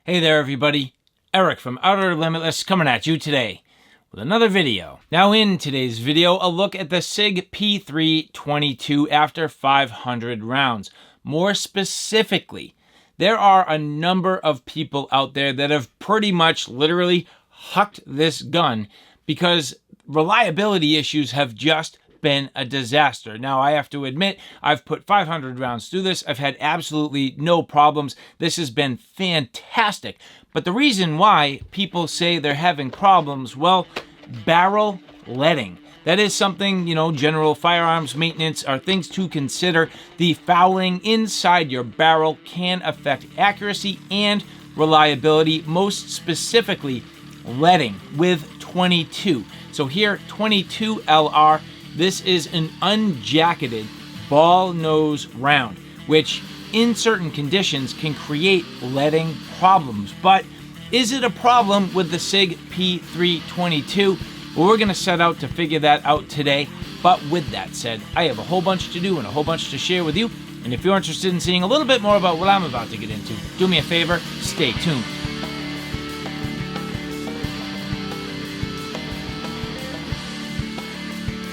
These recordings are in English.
Hey there everybody, Eric from Outer Limitless coming at you today with another video. Now in today's video, a look at the Sig P322 after 500 rounds. More specifically, there are a number of people out there that have pretty much literally hucked this gun because reliability issues have just been a disaster. Now, I have to admit, I've put 500 rounds through this. I've had absolutely no problems. This has been fantastic. But the reason why people say they're having problems, well, barrel leading. That is something, general firearms maintenance are things to consider. The fouling inside your barrel can affect accuracy and reliability, most specifically leading with 22. So here, 22 LR. This is an unjacketed ball nose round, which in certain conditions can create leading problems. But is it a problem with the Sig P322? Well, we're going to set out to figure that out today. But with that said, I have a whole bunch to do and a whole bunch to share with you. And if you're interested in seeing a little bit more about what I'm about to get into, do me a favor, stay tuned.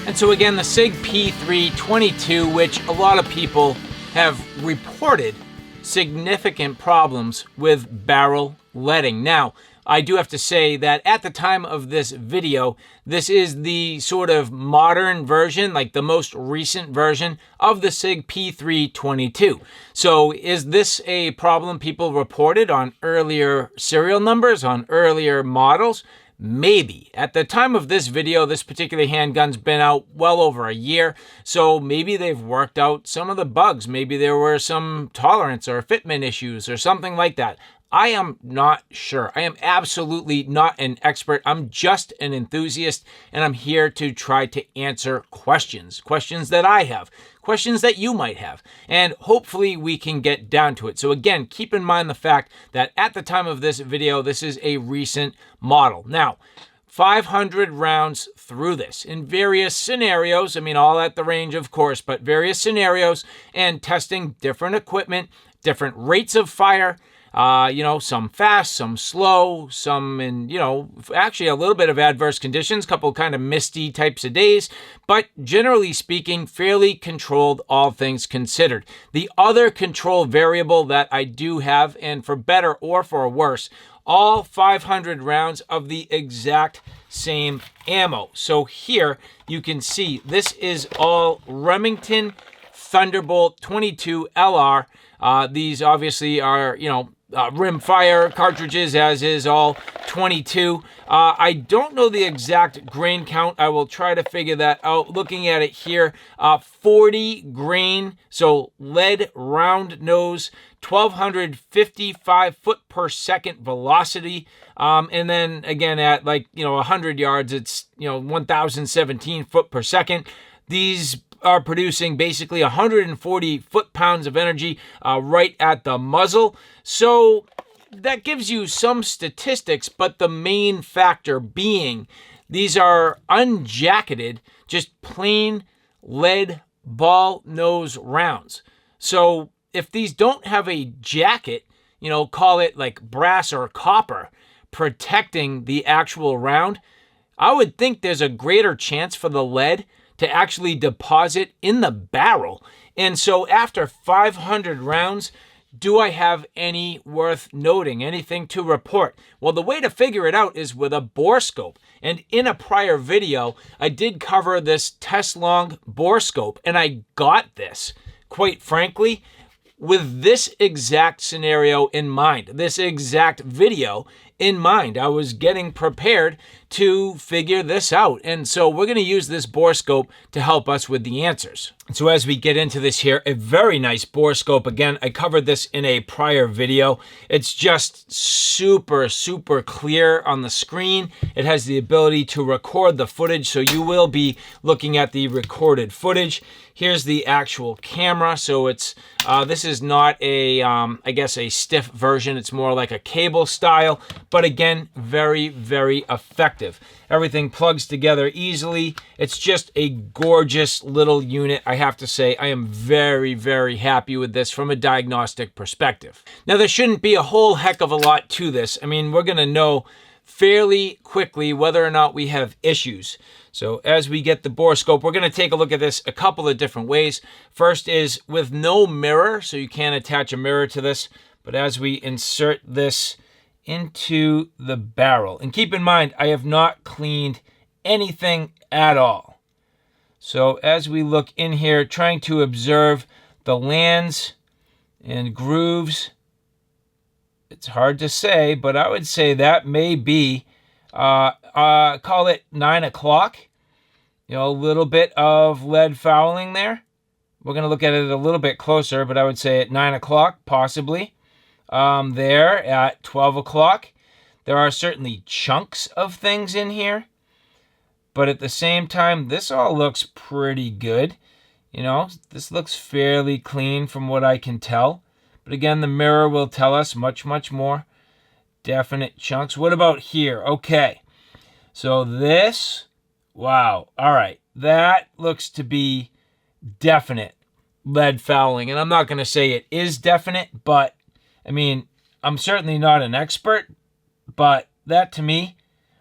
And so again, the Sig P322, which a lot of people have reported significant problems with barrel leading. Now, I do have to say that at the time of this video, this is the sort of modern version, like the most recent version of the Sig P322. So is this a problem people reported on earlier serial numbers, on earlier models? Maybe. At the time of this video, this particular handgun's been out well over a year, so maybe they've worked out some of the bugs. Maybe there were some tolerance or fitment issues or something like that. I am not sure. I am absolutely not an expert. I'm just an enthusiast, and I'm here to try to answer questions that I have, questions that you might have, and hopefully we can get down to it. So again, keep in mind the fact that at the time of this video, this is a recent model. Now, 500 rounds through this in various scenarios. I mean, all at the range, of course, but various scenarios and testing different equipment, different rates of fire, some fast, some slow, some in, actually a little bit of adverse conditions, couple kind of misty types of days, but generally speaking, fairly controlled, all things considered. The other control variable that I do have, and for better or for worse, all 500 rounds of the exact same ammo. So here you can see this is all Remington Thunderbolt 22 LR. These obviously are, rimfire cartridges, as is all 22. I don't know the exact grain count. I will try to figure that out. Looking at it here, 40 grain, so lead round nose, 1,255 foot per second velocity. And then again at 100 yards, it's, 1,017 foot per second. These are producing basically 140 foot-pounds of energy right at the muzzle. So that gives you some statistics, but the main factor being these are unjacketed, just plain lead ball nose rounds. So if these don't have a jacket, call it like brass or copper, protecting the actual round, I would think there's a greater chance for the lead to actually deposit in the barrel. And so after 500 rounds, do I have any worth noting, anything to report? Well, the way to figure it out is with a Borescope. And in a prior video, I did cover this test long Borescope, and I got this, quite frankly, with this exact scenario in mind, this exact video in mind. I was getting prepared to figure this out. And so we're going to use this Borescope to help us with the answers. So as we get into this here, a very nice Borescope. Again, I covered this in a prior video. It's just super, super clear on the screen. It has the ability to record the footage, so you will be looking at the recorded footage. Here's the actual camera. So it's this is not a, I guess, a stiff version. It's more like a cable style, But again, very, very effective. Everything plugs together easily. It's just a gorgeous little unit. I have to say, I am very, very happy with this from a diagnostic perspective. Now, there shouldn't be a whole heck of a lot to this. I mean, we're going to know fairly quickly whether or not we have issues. So as we get the Borescope, we're going to take a look at this a couple of different ways. First is with no mirror, so you can't attach a mirror to this. But as we insert this into the barrel, and keep in mind, I have not cleaned anything at all. So as we look in here, trying to observe the lands and grooves, it's hard to say, but I would say that may be, call it 9 o'clock. You know, a little bit of lead fouling there. We're going to look at it a little bit closer, but I would say at 9 o'clock, possibly. There at 12 o'clock. There are certainly chunks of things in here. But at the same time, this all looks pretty good. You know, this looks fairly clean from what I can tell. But again, the mirror will tell us much, much more. Definite chunks. What about here? Okay. So this, wow. All right. That looks to be definite lead fouling. And I'm not going to say it is definite, but I mean, I'm certainly not an expert, but that to me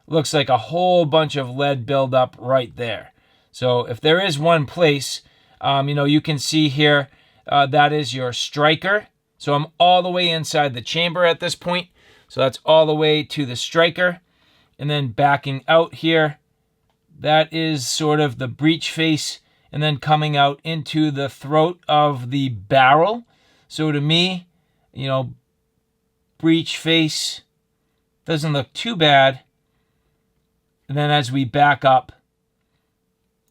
looks like a whole bunch of lead buildup right there. So if there is one place, you know, you can see here, that is your striker. So I'm all the way inside the chamber at this point. So that's all the way to the striker. And then backing out here, that is sort of the breech face, and then coming out into the throat of the barrel. So to me, you know, breech face doesn't look too bad. And then as we back up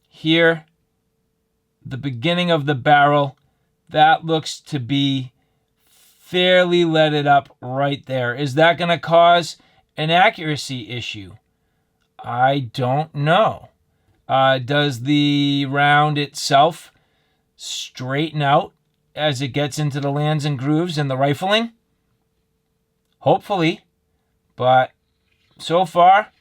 here, the beginning of the barrel, that looks to be fairly leaded up right there. Is that going to cause an accuracy issue? I don't know. Does the round itself straighten out as it gets into the lands and grooves and the rifling? Hopefully. But so far,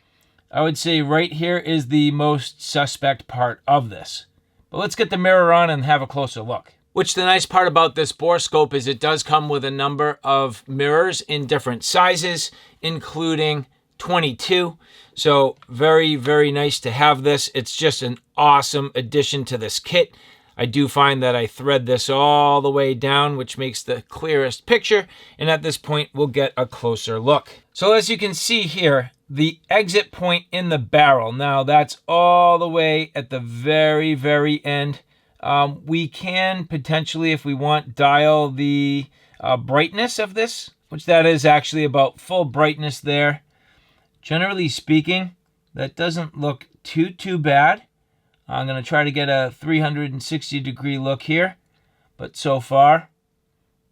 I would say right here is the most suspect part of this. But let's get the mirror on and have a closer look. Which the nice part about this Borescope is it does come with a number of mirrors in different sizes, including 22. So very, very nice to have this. It's just an awesome addition to this kit. I do find that I thread this all the way down, which makes the clearest picture. And at this point, we'll get a closer look. So as you can see here, the exit point in the barrel. Now that's all the way at the very, very end. We can potentially, if we want, dial the brightness of this, which that is actually about full brightness there. Generally speaking, that doesn't look too bad. I'm going to try to get a 360 degree look here, but so far,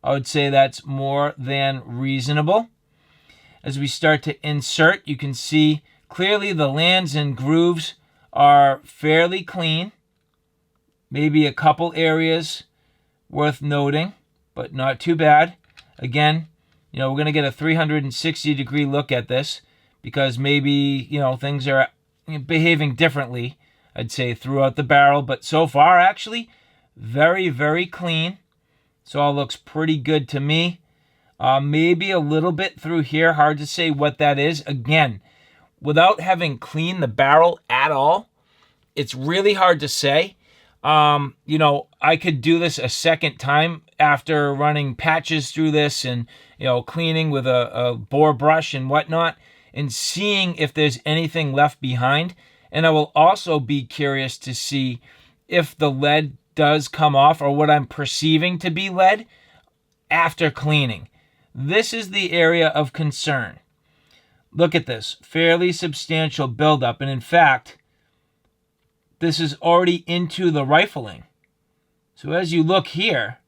I would say that's more than reasonable. As we start to insert, you can see clearly the lands and grooves are fairly clean. Maybe a couple areas worth noting, but not too bad. Again, you know, we're going to get a 360 degree look at this because maybe, you know, things are behaving differently, I'd say, throughout the barrel. But so far, actually, very, very clean. So all looks pretty good to me. Maybe a little bit through here. Hard to say what that is. Again, without having cleaned the barrel at all, it's really hard to say. You know, I could do this a second time after running patches through this and, you know, cleaning with a bore brush and whatnot and seeing if there's anything left behind. And I will also be curious to see if the lead does come off or what I'm perceiving to be lead after cleaning. This is the area of concern. Look at this, fairly substantial buildup. And in fact, this is already into the rifling. So as you look here,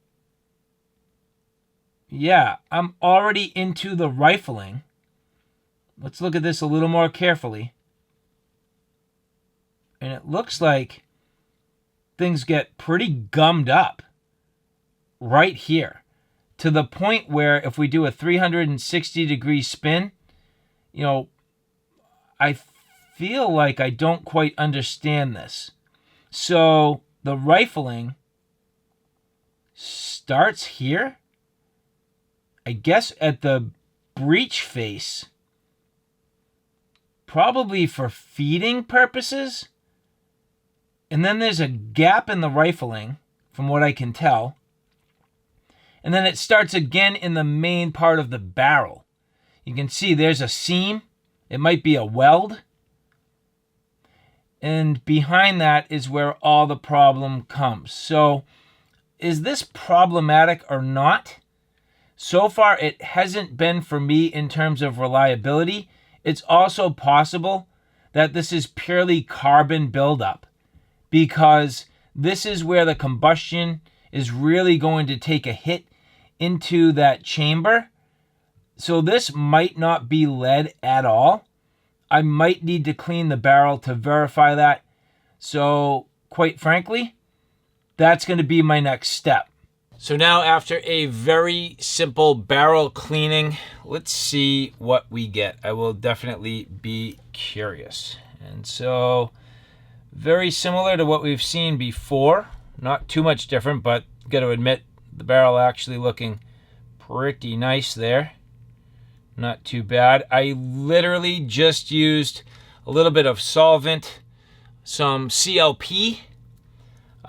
yeah, I'm already into the rifling. Let's look at this a little more carefully. And it looks like things get pretty gummed up right here, to the point where if we do a 360 degree spin, you know, I feel like I don't quite understand this. So the rifling starts here, I guess at the breech face, probably for feeding purposes. And then there's a gap in the rifling, from what I can tell. And then it starts again in the main part of the barrel. You can see there's a seam. It might be a weld. And behind that is where all the problem comes. So is this problematic or not? So far, it hasn't been for me in terms of reliability. It's also possible that this is purely carbon buildup, because this is where the combustion is really going to take a hit into that chamber. So this might not be lead at all. I might need to clean the barrel to verify that. So quite frankly, that's going to be my next step. So now, after a very simple barrel cleaning, let's see what we get. I will definitely be curious. And so, very similar to what we've seen before. Not too much different, but got to admit, the barrel actually looking pretty nice there. Not too bad. I literally just used a little bit of solvent, some CLP,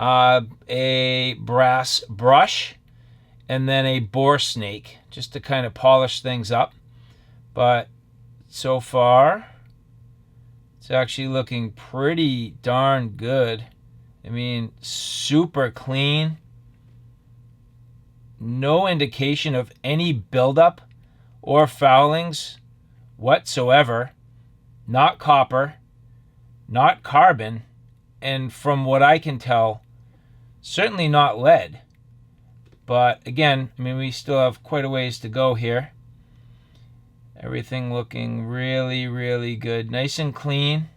a brass brush, and then a bore snake, just to kind of polish things up. But so far, it's actually looking pretty darn good. I mean, super clean. No indication of any buildup or foulings whatsoever. Not copper, not carbon, and from what I can tell, certainly not lead. But again, I mean, we still have quite a ways to go here. Everything looking really, really good. Nice and clean.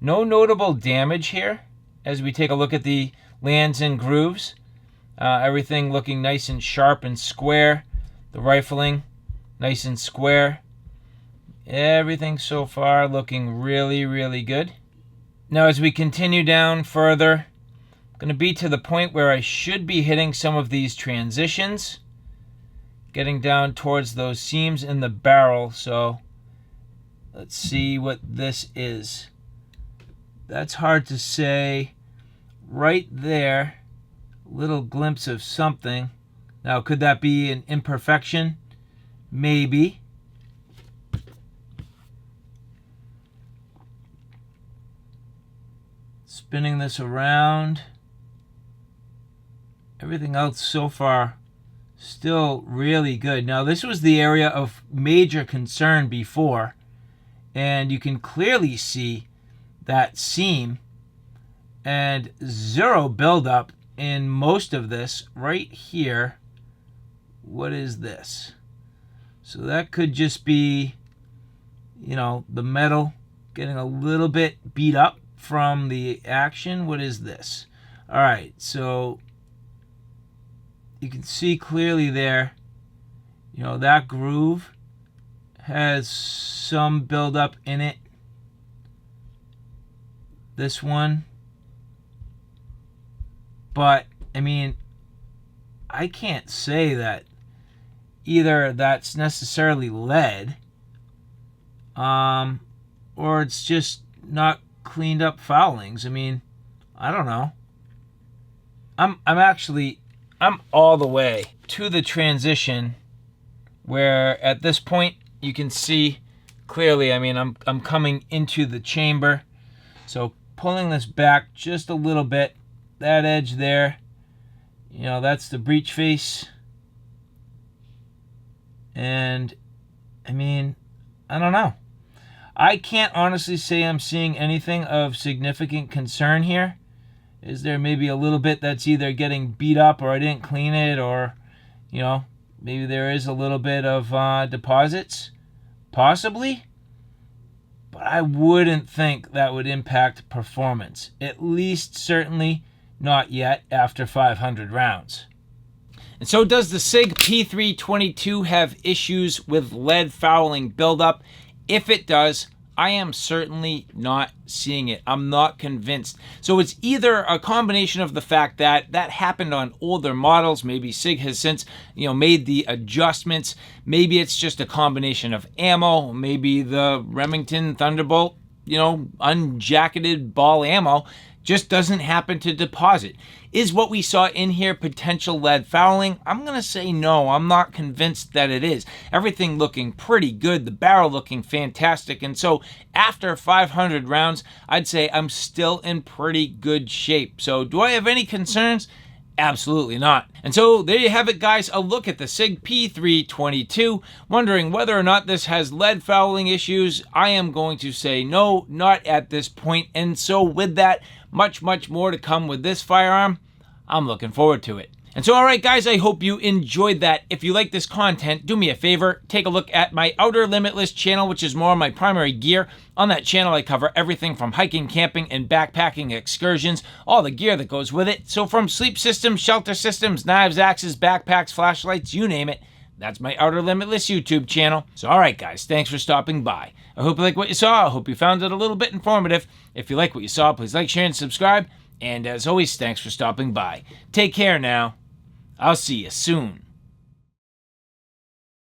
No notable damage here as we take a look at the lands and grooves. Everything looking nice and sharp and square. The rifling, nice and square. Everything so far looking really, really good. Now as we continue down further, I'm going to be to the point where I should be hitting some of these transitions, getting down towards those seams in the barrel. So let's see what this is. That's hard to say. Right there, little glimpse of something. Now, could that be an imperfection? Maybe. Spinning this around. Everything else so far still really good. Now, this was the area of major concern before, and you can clearly see that seam and zero buildup in most of this right here. What is this? So that could just be, you know, the metal getting a little bit beat up from the action. What is this? All right, so you can see clearly there, you know, that groove has some buildup in it. This one. But, I mean, I can't say that either that's necessarily lead, or it's just not cleaned up foulings. I mean, I don't know. I'm all the way to the transition where at this point you can see clearly, I mean, I'm coming into the chamber. So pulling this back just a little bit, that edge there, you know, that's the breech face. And I mean, I don't know. I can't honestly say I'm seeing anything of significant concern here. Is there maybe a little bit that's either getting beat up or I didn't clean it, or, you know, maybe there is a little bit of deposits? Possibly. But I wouldn't think that would impact performance. At least certainly not yet after 500 rounds. And so does the Sig P322 have issues with lead fouling buildup? If it does, I am certainly not seeing it. I'm not convinced. So it's either a combination of the fact that that happened on older models. Maybe Sig has since, made the adjustments. Maybe it's just a combination of ammo. Maybe the Remington Thunderbolt, unjacketed ball ammo just doesn't happen to deposit. Is what we saw in here potential lead fouling? I'm going to say no. I'm not convinced that it is. Everything looking pretty good, the barrel looking fantastic, and so after 500 rounds, I'd say I'm still in pretty good shape. So do I have any concerns? Absolutely not. And so there you have it, guys, a look at the Sig P322. Wondering whether or not this has lead fouling issues? I am going to say no, not at this point. And so with that, much more to come with this firearm. I'm looking forward to it. And so, all right, guys, I hope you enjoyed that. If you like this content, do me a favor, take a look at my Outer Limitless channel, which is more of my primary gear. On that channel, I cover everything from hiking, camping, and backpacking excursions, all the gear that goes with it. So from sleep systems, shelter systems, knives, axes, backpacks, flashlights, you name it, that's my Outer Limitless YouTube channel. So, all right, guys, thanks for stopping by. I hope you like what you saw. I hope you found it a little bit informative. If you like what you saw, please like, share, and subscribe. And as always, thanks for stopping by. Take care now. I'll see you soon.